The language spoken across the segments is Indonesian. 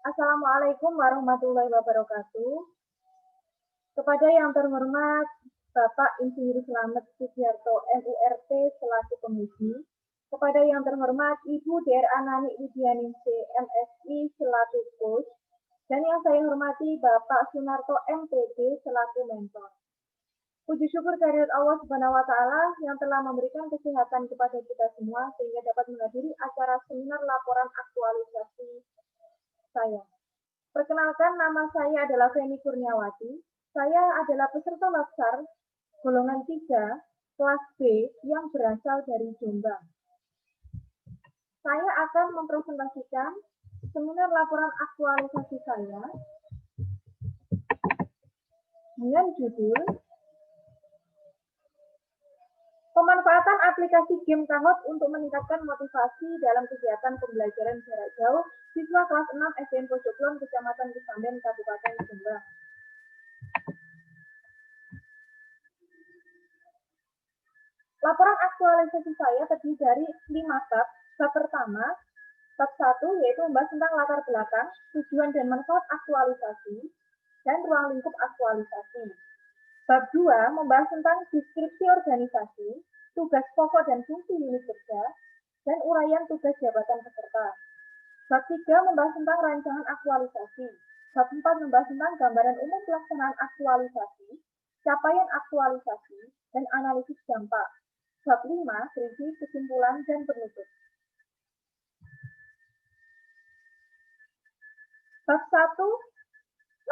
Assalamualaikum warahmatullahi wabarakatuh. Kepada yang terhormat Bapak Insinyur Slamet Sugiarto MURT selaku Pemisi, kepada yang terhormat Ibu Dr. Anani Widianingsih MSI selaku Coach, dan yang saya hormati Bapak Sunarto MPD selaku Mentor. Puji syukur kehadirat Allah Subhanahu wa Ta'ala yang telah memberikan kesehatan kepada kita semua sehingga dapat menghadiri acara seminar laporan aktualisasi saya. Perkenalkan, nama saya adalah Feni Kurniawati. Saya adalah peserta Latsar golongan 3 kelas B yang berasal dari Jombang. Saya akan mempresentasikan seminar laporan aktualisasi saya dengan judul Pemanfaatan aplikasi game Kahoot untuk meningkatkan motivasi dalam kegiatan pembelajaran jarak jauh siswa kelas 6 SDN Pojoklon, Kecamatan Cisamben, Kabupaten Jombang. Laporan aktualisasi saya terdiri dari 5 bab. Bab pertama, bab 1 yaitu membahas tentang latar belakang, tujuan dan manfaat aktualisasi, dan ruang lingkup aktualisasi. Bab 2 membahas tentang deskripsi organisasi, tugas pokok dan fungsi unit kerja, dan uraian tugas jabatan peserta. Bab 3 membahas tentang rancangan aktualisasi. Bab 4 membahas tentang gambaran umum pelaksanaan aktualisasi, capaian aktualisasi, dan analisis dampak. Bab 5 berisi kesimpulan dan penutup. Bab 1,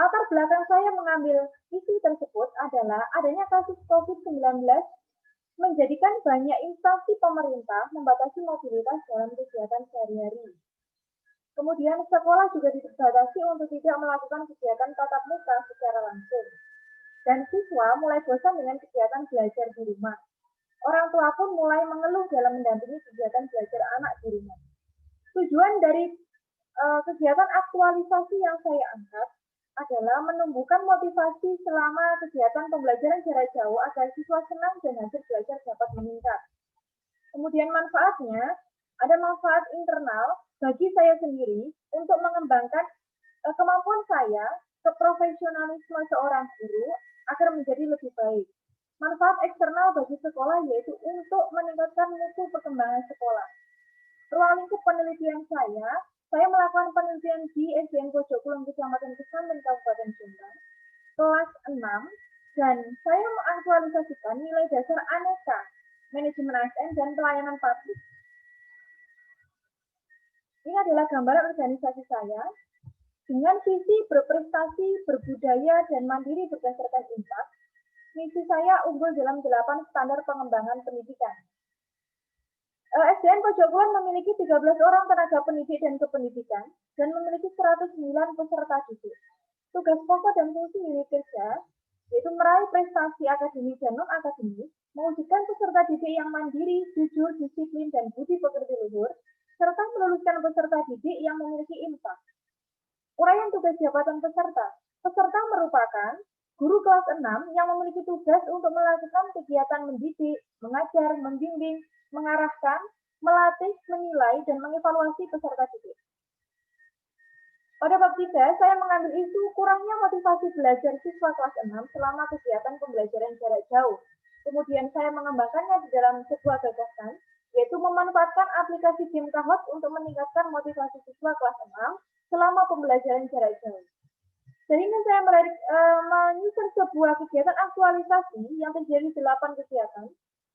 latar belakang saya mengambil isu tersebut adalah adanya kasus COVID-19 menjadikan banyak instansi pemerintah membatasi mobilitas dalam kegiatan sehari-hari. Kemudian sekolah juga dibatasi untuk tidak melakukan kegiatan tatap muka secara langsung. Dan siswa mulai bosan dengan kegiatan belajar di rumah. Orang tua pun mulai mengeluh dalam mendampingi kegiatan belajar anak di rumah. Tujuan dari kegiatan aktualisasi yang saya angkat adalah menumbuhkan motivasi selama kegiatan pembelajaran jarak jauh agar siswa senang dan hasil belajar dapat meningkat. Kemudian manfaatnya, ada manfaat internal bagi saya sendiri untuk mengembangkan kemampuan saya, keprofesionalisme seorang guru agar menjadi lebih baik. Manfaat eksternal bagi sekolah yaitu untuk meningkatkan mutu perkembangan sekolah. Ruang lingkup penelitian saya melakukan penelitian di SDN Pojoklon, Kecamatan Cisamben, Kabupaten Jombang, kelas 6, dan saya mengaktualisasikan nilai dasar aneka, manajemen ASN, dan pelayanan publik. Ini adalah gambaran organisasi saya, dengan visi berprestasi, berbudaya, dan mandiri berdasarkan impact. Misi saya unggul dalam 8 standar pengembangan pendidikan. SDN Pojoklon memiliki 13 orang tenaga pendidik dan kependidikan dan memiliki 109 peserta didik. Tugas pokok dan fungsi unit kerja yaitu meraih prestasi akademik dan non-akademik, mewujudkan peserta didik yang mandiri, jujur, disiplin, dan budi pekerti luhur, serta meluluskan peserta didik yang memiliki impact. Uraian tugas jabatan peserta. Peserta merupakan guru kelas 6 yang memiliki tugas untuk melakukan kegiatan mendidik, mengajar, membimbing, mengarahkan, melatih, menilai, dan mengevaluasi peserta didik. Pada bab 3, saya mengambil isu kurangnya motivasi belajar siswa kelas 6 selama kegiatan pembelajaran jarak jauh. Kemudian saya mengembangkannya di dalam sebuah gagasan, yaitu memanfaatkan aplikasi game Kahoot untuk meningkatkan motivasi siswa kelas 6 selama pembelajaran jarak jauh. Sehingga saya menyusun sebuah kegiatan aktualisasi yang terjadi 8 kegiatan.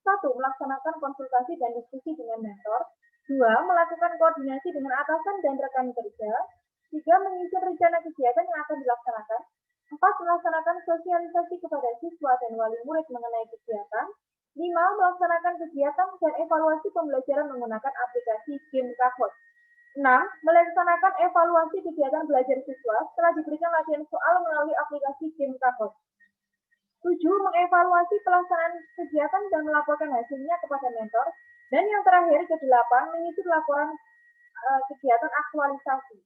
1. Melaksanakan konsultasi dan diskusi dengan mentor. 2. Melakukan koordinasi dengan atasan dan rekan kerja. 3. Menyusun rencana kegiatan yang akan dilaksanakan. 4. Melaksanakan sosialisasi kepada siswa dan wali murid mengenai kegiatan. 5. Melaksanakan kegiatan dan evaluasi pembelajaran menggunakan aplikasi game Kahoot. 6. Melaksanakan evaluasi kegiatan belajar siswa setelah diberikan latihan soal melalui aplikasi game Kahoot. 7. Mengevaluasi pelaksanaan kegiatan dan melaporkan hasilnya kepada mentor. Dan yang terakhir, ke-8, mengisi laporan kegiatan aktualisasi.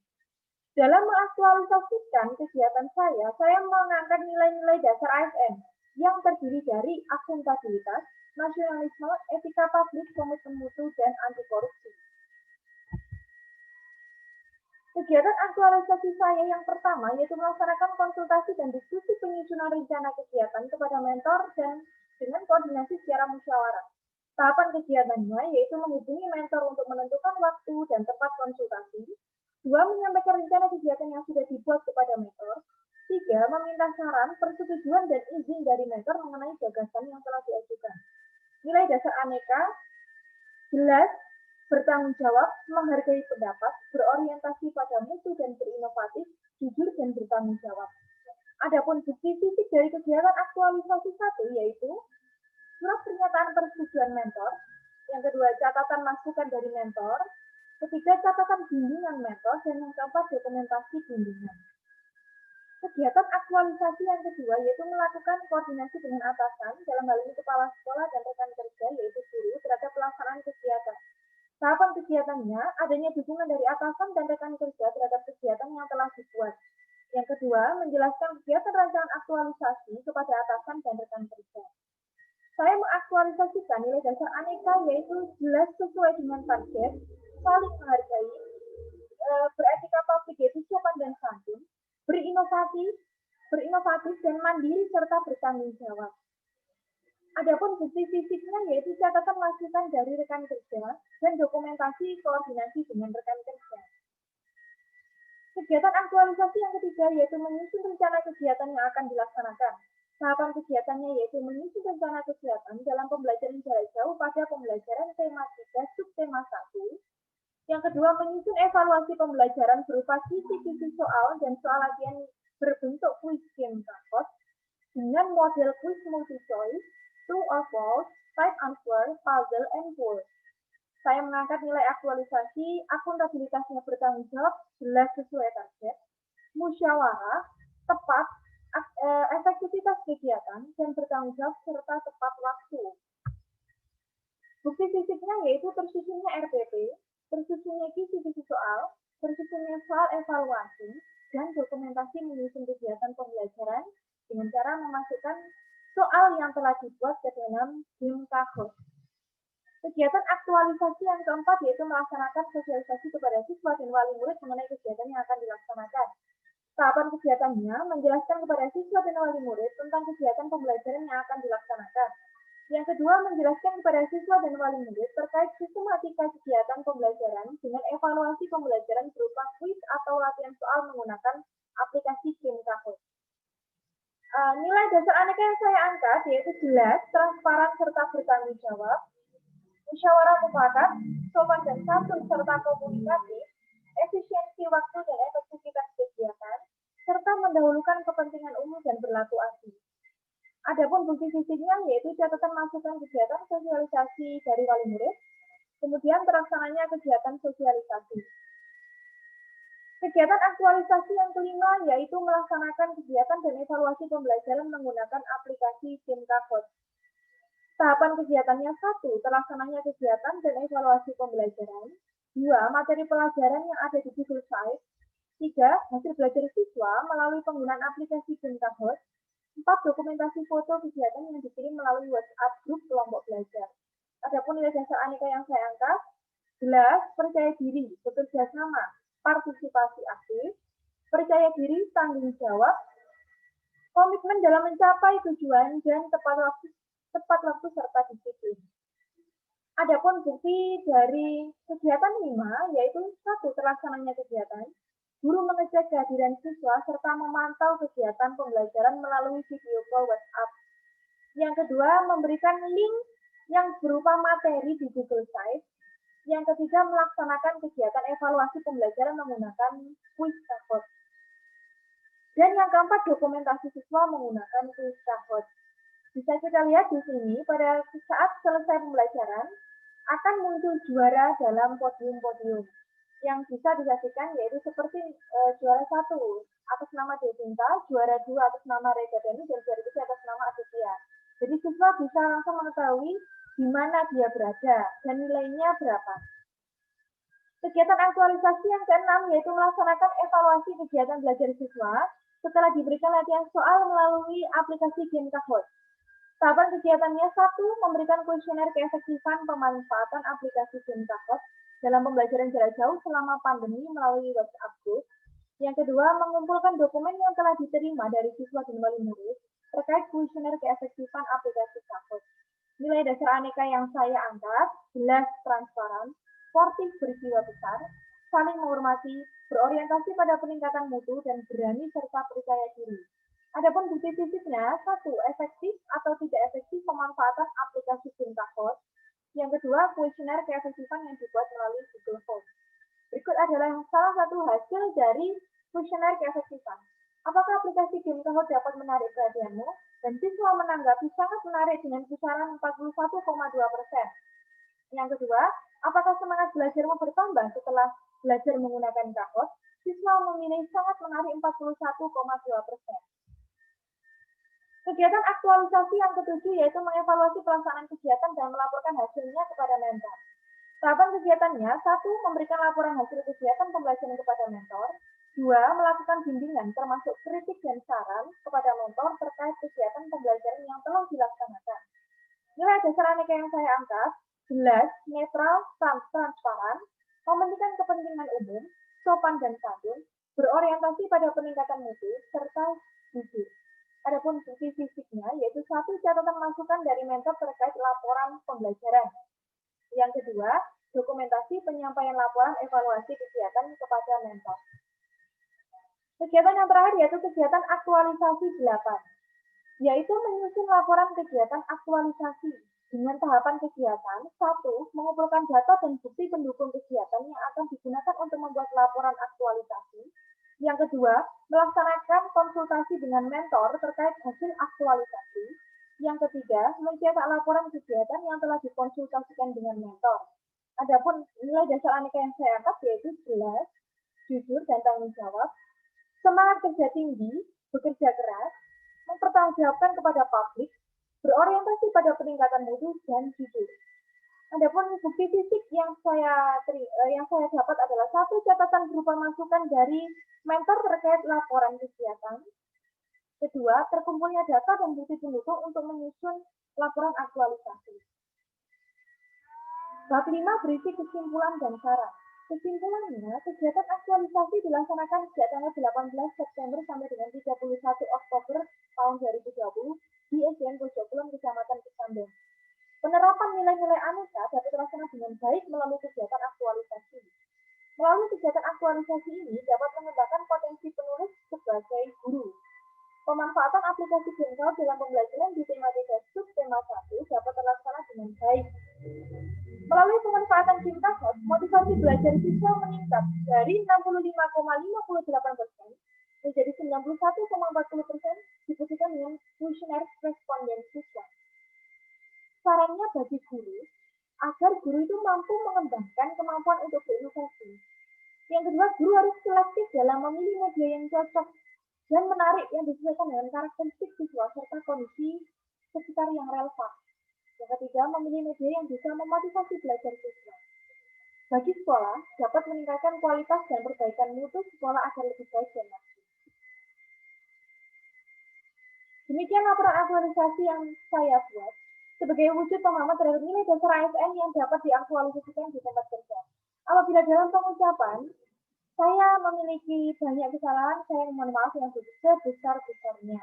Dalam mengaktualisasikan kegiatan saya mengangkat nilai-nilai dasar ASN yang terdiri dari akuntabilitas, nasionalisme, etika publik, komitmen mutu, dan anti korupsi. Kegiatan aktualisasi saya yang pertama yaitu melaksanakan konsultasi dan diskusi penyusunan rencana kegiatan kepada mentor dan dengan koordinasi secara musyawarah. Tahapan kegiatannya yaitu menghubungi mentor untuk menentukan waktu dan tempat konsultasi. 2. Menyampaikan rencana kegiatan yang sudah dibuat kepada mentor. 3. Meminta saran, persetujuan, dan izin dari mentor mengenai gagasan yang telah diajukan. Nilai dasar aneka, jelas, bertanggung jawab, menghargai pendapat, berorientasi pada mutu dan berinovatif, jujur dan bertanggung jawab. Adapun bukti fisik dari kegiatan aktualisasi 1 yaitu surat pernyataan persetujuan mentor, yang kedua catatan masukan dari mentor, ketiga catatan bimbingan mentor, dan yang keempat dokumentasi bimbingan. Kegiatan aktualisasi yang kedua yaitu melakukan koordinasi dengan atasan, dalam hal ini kepala sekolah dan rekan kerja yaitu guru terhadap pelaksanaan kegiatan. Tahapan kegiatannya adanya dukungan dari atasan dan rekan kerja terhadap kegiatan yang telah dibuat. Yang kedua, menjelaskan kegiatan rancangan aktualisasi kepada atasan dan rekan kerja. Saya mengaktualisasikan nilai dasar aneka yaitu jelas sesuai dengan target, saling menghargai, beretika publik yaitu sopan dan santun, berinovatif dan mandiri serta bertanggung jawab. Adapun bukti fisiknya yaitu catatan masukan dari rekan kerja dan dokumentasi koordinasi dengan rekan kerja. Kegiatan aktualisasi yang ketiga yaitu menyusun rencana kegiatan yang akan dilaksanakan. Tahapan kegiatannya yaitu menyusun rencana kegiatan dalam pembelajaran jarak jauh pada pembelajaran tema 3 subtema 1. Yang kedua, menyusun evaluasi pembelajaran berupa kisi-kisi soal dan soal latihan berbentuk quiz game rapot dengan model quiz multi-choice, true or false, type answer, puzzle, and board. Saya mengangkat nilai aktualisasi, akuntabilitasnya bertanggung jawab, jelas sesuai target, musyawarah, tepat, efektivitas kegiatan, dan bertanggung jawab serta tepat waktu. Bukti fisiknya yaitu tersusunnya RPP, tersusunnya kisi-kisi soal, tersusunnya soal evaluasi, dan dokumentasi menyusun kegiatan pembelajaran dengan cara memasukkan soal yang telah dibuat ke dalam game Kahoot. Kegiatan aktualisasi yang keempat yaitu melaksanakan sosialisasi kepada siswa dan wali murid mengenai kegiatan yang akan dilaksanakan. Tahapan kegiatannya menjelaskan kepada siswa dan wali murid tentang kegiatan pembelajaran yang akan dilaksanakan. Yang kedua, menjelaskan kepada siswa dan wali murid terkait sistematika kegiatan pembelajaran dengan evaluasi pembelajaran berupa quiz atau latihan soal menggunakan aplikasi game Kahoot. Nilai dasar aneka yang saya angkat yaitu jelas, transparan, serta bertanggung jawab, musyawarah mufakat, sopan dan santun serta komunikatif, efisiensi waktu dan efektivitas kegiatan, serta mendahulukan kepentingan umum dan berlaku adil. Adapun bukti fisiknya yaitu catatan masukan kegiatan sosialisasi dari wali murid, kemudian terlaksananya kegiatan sosialisasi. Kegiatan aktualisasi yang kelima yaitu melaksanakan kegiatan dan evaluasi pembelajaran menggunakan aplikasi game Kahoot. Tahapan kegiatannya 1. Terlaksananya kegiatan dan evaluasi pembelajaran. 2. Materi pelajaran yang ada di Google Site. 3. Hasil belajar siswa melalui penggunaan aplikasi game Kahoot. 4. Dokumentasi foto kegiatan yang dikirim melalui WhatsApp grup kelompok belajar. Adapun nilai dasar aneka yang saya angkat, jelas, percaya diri, bekerja sama, partisipasi aktif, percaya diri, tanggung jawab, komitmen dalam mencapai tujuan, dan tepat waktu serta disiplin. Adapun bukti dari kegiatan 5 yaitu 1. Terlaksananya kegiatan, guru mengecek kehadiran siswa serta memantau kegiatan pembelajaran melalui video call WhatsApp. Yang kedua, memberikan link yang berupa materi di Google Site. Yang ketiga, melaksanakan kegiatan evaluasi pembelajaran menggunakan quiz Kahoot. Dan yang keempat, dokumentasi siswa menggunakan quiz Kahoot. Bisa kita lihat di sini, pada saat selesai pembelajaran, akan muncul juara dalam podium-podium yang bisa disaksikan yaitu seperti juara 1 atas nama Devinta, juara 2 atas nama Rega Deni, dan juara 3 atas nama Aditya. Jadi siswa bisa langsung mengetahui di mana dia berada dan nilainya berapa. Kegiatan aktualisasi yang ke-6 yaitu melaksanakan evaluasi kegiatan belajar siswa setelah diberikan latihan soal melalui aplikasi game Kahoot. Tahapan kegiatannya 1. Memberikan kuesioner keefektifan pemanfaatan aplikasi game Kahoot dalam pembelajaran jarak jauh selama pandemi melalui WhatsApp Group. Yang kedua, mengumpulkan dokumen yang telah diterima dari siswa dan wali murid terkait kuesioner keefektifan aplikasi Kahoot. Nilai dasar aneka yang saya angkat, jelas, transparan, sportif berjiwa besar, saling menghormati, berorientasi pada peningkatan mutu, dan berani serta percaya diri. Adapun bukti fisiknya, satu, efektif atau tidak efektif pemanfaatan aplikasi Kahoot. Yang kedua, kuesioner keefektifan yang dibuat melalui Google Form. Berikut adalah salah satu hasil dari kuesioner keefektifan. Apakah aplikasi Kahoot dapat menarik perhatianmu? Dan siswa menanggapi sangat menarik dengan kisaran 41,2%. Yang kedua, apakah semangat belajarmu bertambah setelah belajar menggunakan Kahoot? Siswa memilih sangat menarik 41,2%. Kegiatan aktualisasi yang ketujuh yaitu mengevaluasi pelaksanaan kegiatan dan melaporkan hasilnya kepada mentor. Tahapan kegiatannya, satu, memberikan laporan hasil kegiatan pembelajaran kepada mentor. Dua, melakukan bimbingan termasuk kritik dan saran kepada mentor terkait kegiatan pembelajaran yang telah dilaksanakan. Nilai dasar aneka yang saya angkat, jelas, netral, transparan, mementingkan kepentingan umum, sopan dan santun, berorientasi pada peningkatan mutu, serta jujur. Adapun bukti fisiknya, yaitu satu, catatan masukan dari mentor terkait laporan pembelajaran. Yang kedua, dokumentasi penyampaian laporan evaluasi kegiatan kepada mentor. Kegiatan yang terakhir yaitu kegiatan aktualisasi 8, yaitu menyusun laporan kegiatan aktualisasi dengan tahapan kegiatan. Satu, mengumpulkan data dan bukti pendukung kegiatan yang akan digunakan untuk membuat laporan aktualisasi. Yang kedua, melaksanakan konsultasi dengan mentor terkait hasil aktualisasi. Yang ketiga, mencetak laporan kegiatan yang telah dikonsultasikan dengan mentor. Adapun nilai dasar aneka yang saya angkat yaitu jelas, jujur, dan tanggung jawab, semangat kerja tinggi, bekerja keras, mempertanggungjawabkan kepada publik, berorientasi pada peningkatan mutu, dan jujur. Adapun bukti fisik yang saya dapat adalah satu, catatan berupa masukan dari mentor terkait laporan kegiatan. Kedua, terkumpulnya data dan bukti pendukung untuk menyusun laporan aktualisasi. Bab 5 berisi kesimpulan dan saran. Kesimpulannya, kegiatan aktualisasi dilaksanakan sejak tanggal 18 September sampai dengan 31 Oktober tahun 2020 di SDN Pojok Kulon, Kecamatan Kisambeng. Penerapan nilai-nilai aneka dapat terlaksana dengan baik melalui kegiatan aktualisasi. Melalui kegiatan aktualisasi ini dapat mengembangkan potensi penulis sebagai guru. Pemanfaatan aplikasi Kahoot dalam pembelajaran di tema 3 subtema 1 dapat terlaksana dengan baik. Melalui pemanfaatan Kahoot, motivasi belajar siswa meningkat dari 65,58% menjadi 91,40% dibuktikan dengan kuesioner responden siswa. Sarannya bagi guru, agar guru itu mampu mengembangkan kemampuan untuk berinovasi. Yang kedua, guru harus selektif dalam memilih media yang cocok dan menarik yang disesuaikan dengan karakteristik siswa serta kondisi sekitar yang relevan. Yang ketiga, memilih media yang bisa memotivasi belajar siswa. Bagi sekolah, dapat meningkatkan kualitas dan perbaikan mutu sekolah agar lebih baik dan maju. Demikian laporan aktualisasi yang saya buat sebagai wujud pemahaman terhadap nilai dasar ASN yang dapat diaktualisasikan di tempat kerja. Apabila dalam pengucapan saya memiliki banyak kesalahan, saya mohon maaf yang sebesar-besarnya.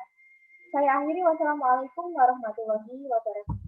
Saya akhiri, wassalamualaikum warahmatullahi wabarakatuh.